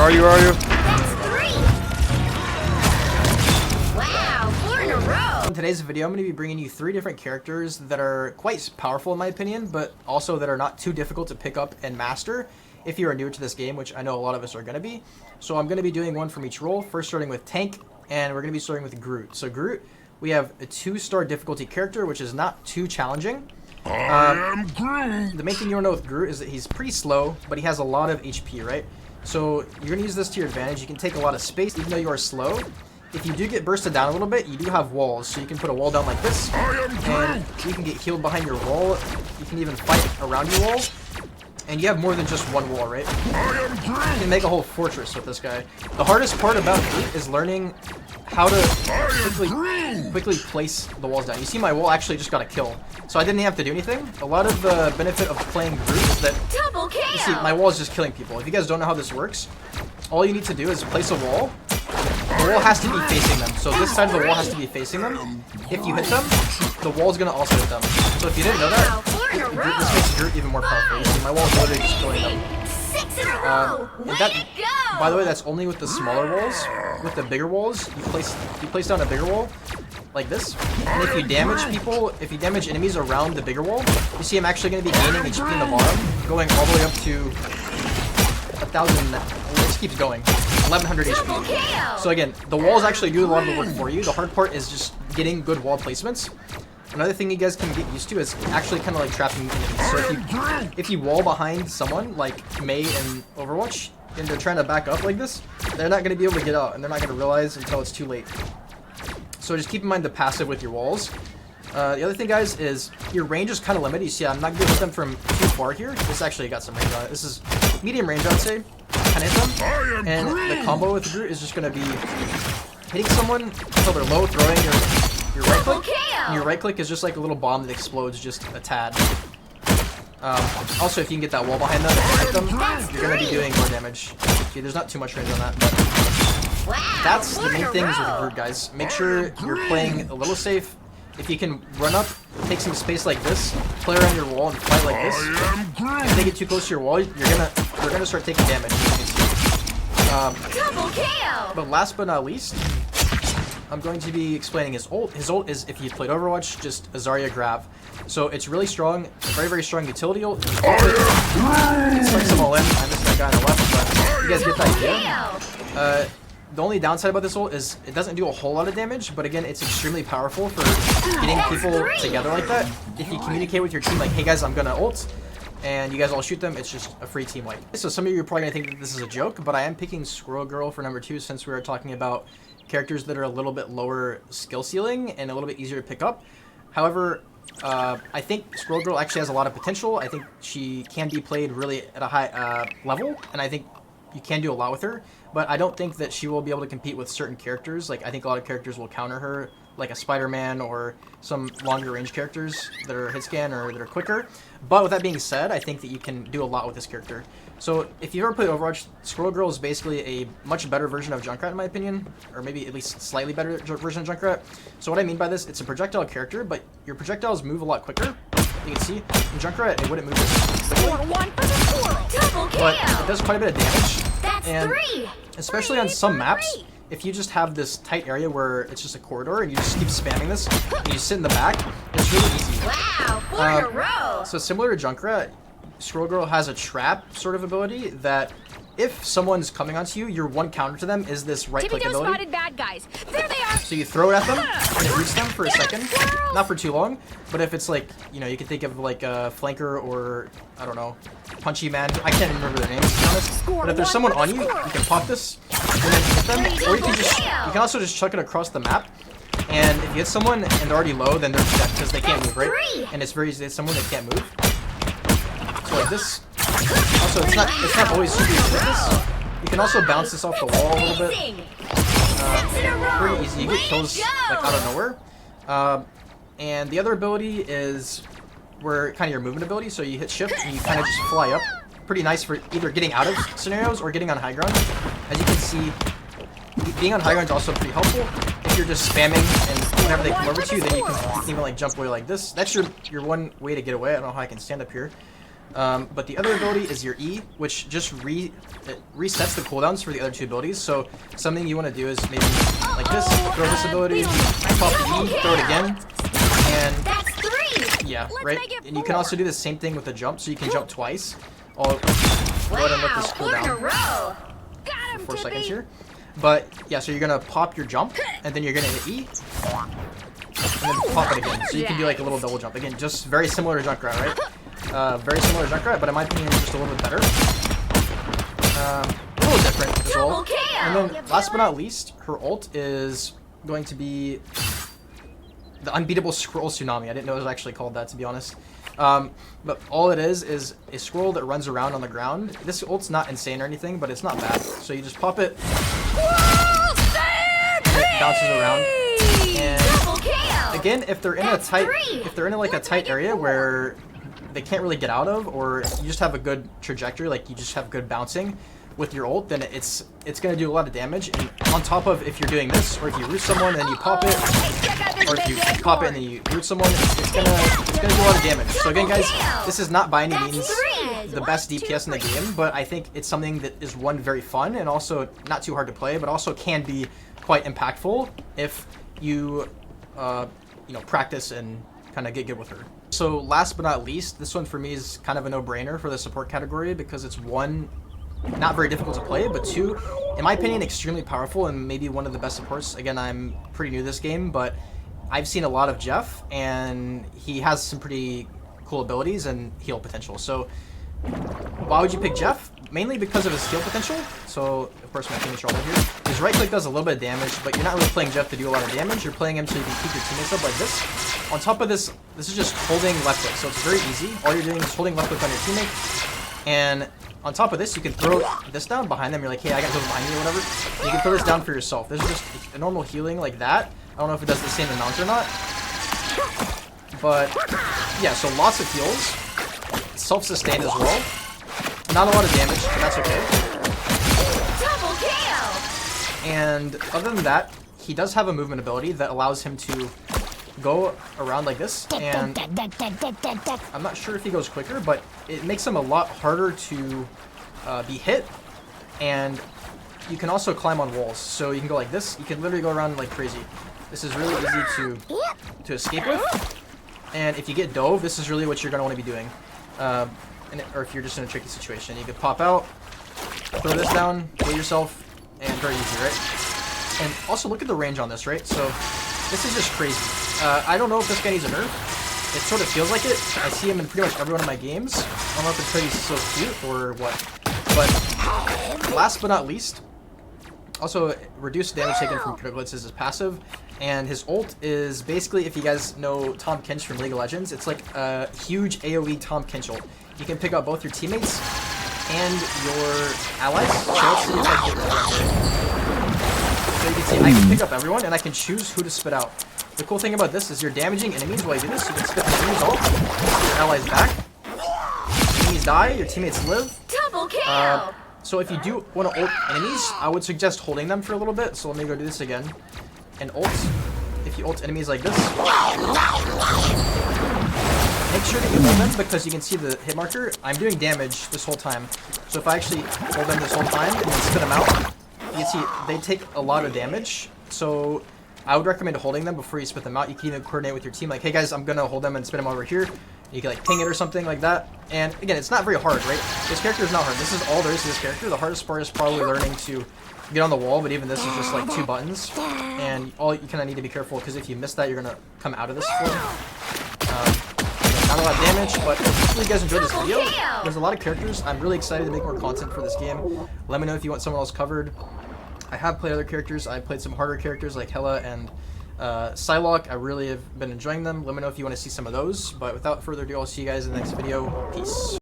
are you? Wow, 4 in a row. In today's video, I'm going to be bringing you 3 different characters that are quite powerful in my opinion, but also that are not too difficult to pick up and master if you are new to this game, which I know a lot of us are going to be. So I'm going to be doing one from each role, first starting with Tank, and we're going to be starting with GROOT. So GROOT, we have a 2-star difficulty character, which is not too challenging. I am GROOT. The main thing you want to know with GROOT is that he's pretty slow, but he has a lot of HP, right? So you're going to use this to your advantage. You can take a lot of space, even though you are slow. If you do get bursted down a little bit, you do have walls, so you can put a wall down like this, and you can get healed behind your wall. You can even fight around your wall, and you have more than just one wall, right? You can make a whole fortress with this guy. The hardest part about GROOT is learning how to quickly place the walls down. You see my wall actually just got a kill, so I didn't have to do anything. A lot of the benefit of playing GROOT is that, you see, my wall is just killing people. If you guys don't know how this works, all you need to do is place a wall. The wall has to be facing them, so this side of the wall has to be facing them. If you hit them, the wall's gonna also hit them. So if you didn't know that, this makes GROOT even more powerful. You see, my wall is literally just killing them. 6 in a row. And that, by the way, that's only with the smaller walls. With the bigger walls, you place down a bigger wall like this, and if you damage people, if you damage enemies around the bigger wall, you see I'm actually going to be gaining HP in the bottom, going all the way up to 1,000. It just keeps going. 1,100 HP. So again, the walls actually do a lot of the work for you. The hard part is just getting good wall placements. Another thing you guys can get used to is actually kind of like trapping enemies. So if you wall behind someone like Mei in Overwatch, and they're trying to back up like this, they're not going to be able to get out, and they're not going to realize until it's too late. So just keep in mind the passive with your walls. The other thing, guys, is your range is kind of limited. You see, I'm not going to hit them from too far here. This actually got some range on it. This is medium range, I'd say. Kind of hit them. And the combo with GROOT is just going to be hitting someone until they're low, throwing your right click. And your right click is just like a little bomb that explodes just a tad. Also, if you can get that wall behind them and hit them, you're going to be doing more damage. See, there's not too much range on that, but that's the main things with GROOT, guys. Make sure you're playing a little safe. If you can run up, take some space like this, play around your wall and fight like this. If they get too close to your wall, you're gonna start taking damage. But last but not least, I'm going to be explaining his ult. His ult is, if you played Overwatch, just a Zarya grab. So it's really strong, very, very strong utility ult. It sucks them all in. I missed that guy on the left, but you guys get the idea. The only downside about this ult is it doesn't do a whole lot of damage, but again, it's extremely powerful for getting people together like that. If you communicate with your team like, hey guys, I'm gonna ult, and you guys all shoot them, it's just a free team wipe. So some of you are probably gonna think that this is a joke, but I am picking Squirrel Girl for number 2 since we are talking about characters that are a little bit lower skill ceiling and a little bit easier to pick up. However, I think Squirrel Girl actually has a lot of potential. I think she can be played really at a high level, and I think you can do a lot with her, but I don't think that she will be able to compete with certain characters. Like, I think a lot of characters will counter her, like a Spider-Man or some longer range characters that are hit scan or that are quicker. But with that being said, I think that you can do a lot with this character. So if you've ever played Overwatch, Squirrel Girl is basically a much better version of Junkrat in my opinion, or maybe at least slightly better version of Junkrat. So what I mean by this, it's a projectile character, but your projectiles move a lot quicker. You can see, in Junkrat, it wouldn't move this quickly, but it does quite a bit of damage, and especially on some maps, if you just have this tight area where it's just a corridor and you just keep spamming this, and you sit in the back, it's really easy. Wow, 4 in a row. So similar to Junkrat, Squirrel Girl has a trap sort of ability that if someone's coming onto you, your one counter to them is this right click ability. Spotted bad guys. There they are. So you throw it at them, and it roots them for a second. Not for too long, but if it's like, you know, you can think of like a flanker or, I don't know, punchy man. I can't remember their names, to be honest. But if there's someone on you, you can pop this, and then hit them. Or you can also just chuck it across the map. And if you hit someone and they're already low, then they're dead because they can't move, right? And it's very easy to hit someone that can't move. So like this. Also, it's not always super easy with this. You can also bounce this off the wall a little bit. Pretty easy. You get kills like out of nowhere. And the other ability is where kind of your movement ability. So you hit shift and you kind of just fly up. Pretty nice for either getting out of scenarios or getting on high ground. As you can see, being on high ground is also pretty helpful. If you're just spamming and whenever they come over to you, then you can even like jump away like this. That's your one way to get away. I don't know how I can stand up here. But the other ability is your E, which just it resets the cooldowns for the other 2 abilities. So something you want to do is maybe like this, throw this ability, pop the E, throw it again, and That's 3. yeah, Let's right. make it And you can 4. also do the same thing with the jump, so you can jump twice. I'll go ahead and let this cool 4 in a down row. Got him, 4 seconds Tippy. here. But yeah, so you're gonna pop your jump, and then you're gonna hit E, and then pop it again. So you can do like a little double jump. Again, just very similar to Junkrat, right? Very similar to Junkrat, but in my opinion, just a little bit better. A little different as well. Double kill. And then last but not least, her ult is going to be the unbeatable Squirrel Tsunami. I didn't know it was actually called that, to be honest. But all it is a squirrel that runs around on the ground. This ult's not insane or anything, but it's not bad. So you just pop it, and it bounces around. And Double kill. again, if they're in That's a tight, 3. if they're in like a Let's tight make it area 4. where they can't really get out of, or you just have a good trajectory, like you just have good bouncing with your ult, then it's gonna do a lot of damage. And on top of if you're doing this, or if you root someone and then you pop it, or if you pop it and then you root someone, it's gonna do a lot of damage. So again, guys, this is not by any means the best DPS in the game, but I think it's something that is one very fun and also not too hard to play, but also can be quite impactful if you you know, practice and kind of get good with her. So last but not least, this one for me is kind of a no-brainer for the support category because it's one, not very difficult to play, but 2, in my opinion, extremely powerful and maybe one of the best supports. Again, I'm pretty new to this game, but I've seen a lot of Jeff, and he has some pretty cool abilities and heal potential. So why would you pick Jeff? Mainly because of his heal potential. So of course my teammates are all here. His right click does a little bit of damage, but you're not really playing Jeff to do a lot of damage. You're playing him so you can keep your teammates up like this. On top of this, this is just holding left click, so it's very easy. All you're doing is holding left click on your teammate, and on top of this, you can throw this down behind them. You're like, hey, I got those behind you or whatever. You can throw this down for yourself. This is just a normal healing like that. I don't know if it does the same amount or not. But yeah, so lots of heals. Self-sustained as well. Not a lot of damage, but that's okay. Double kill. And other than that, he does have a movement ability that allows him to go around like this, and I'm not sure if he goes quicker, but it makes him a lot harder to be hit, and you can also climb on walls, so you can go like this. You can literally go around like crazy. This is really easy to escape with, and if you get dove, this is really what you're going to want to be doing, or if you're just in a tricky situation. You can pop out, throw this down, heal yourself, and very easy, right? And also look at the range on this, right? So this is just crazy. I don't know if this guy needs a nerf. It sort of feels like it. I see him in pretty much every one of my games. I don't know if it's because he's so cute or what. But last but not least, also reduced damage taken from critical hits is his passive. And his ult is basically, if you guys know Tom Kench from League of Legends, it's like a huge AoE Tom Kench ult. You can pick out both your teammates and your allies. So let's see if I can So you can see I can pick up everyone and I can choose who to spit out. The cool thing about this is you're damaging enemies while you do this. You can spit the enemies off, your allies back. Enemies die, your teammates live. Double kill. So if you do want to ult enemies, I would suggest holding them for a little bit. So let me go do this again. And ult, if you ult enemies like this, make sure that you hold them because you can see the hit marker. I'm doing damage this whole time. So if I actually hold them this whole time and then spit them out, you can see they take a lot of damage. So I would recommend holding them before you spit them out. You can even coordinate with your team like, hey guys, I'm going to hold them and spit them over here. You can like ping it or something like that. And again, it's not very hard, right? This character is not hard. This is all there is to this character. The hardest part is probably learning to get on the wall, but even this is just like 2 buttons. And all you kind of need to be careful because if you miss that, you're going to come out of this form. Not a lot of damage, but hopefully you guys enjoyed this video. There's a lot of characters. I'm really excited to make more content for this game. Let me know if you want someone else covered. I have played other characters. I've played some harder characters like Hela and Psylocke. I really have been enjoying them. Let me know if you want to see some of those. But without further ado, I'll see you guys in the next video. Peace.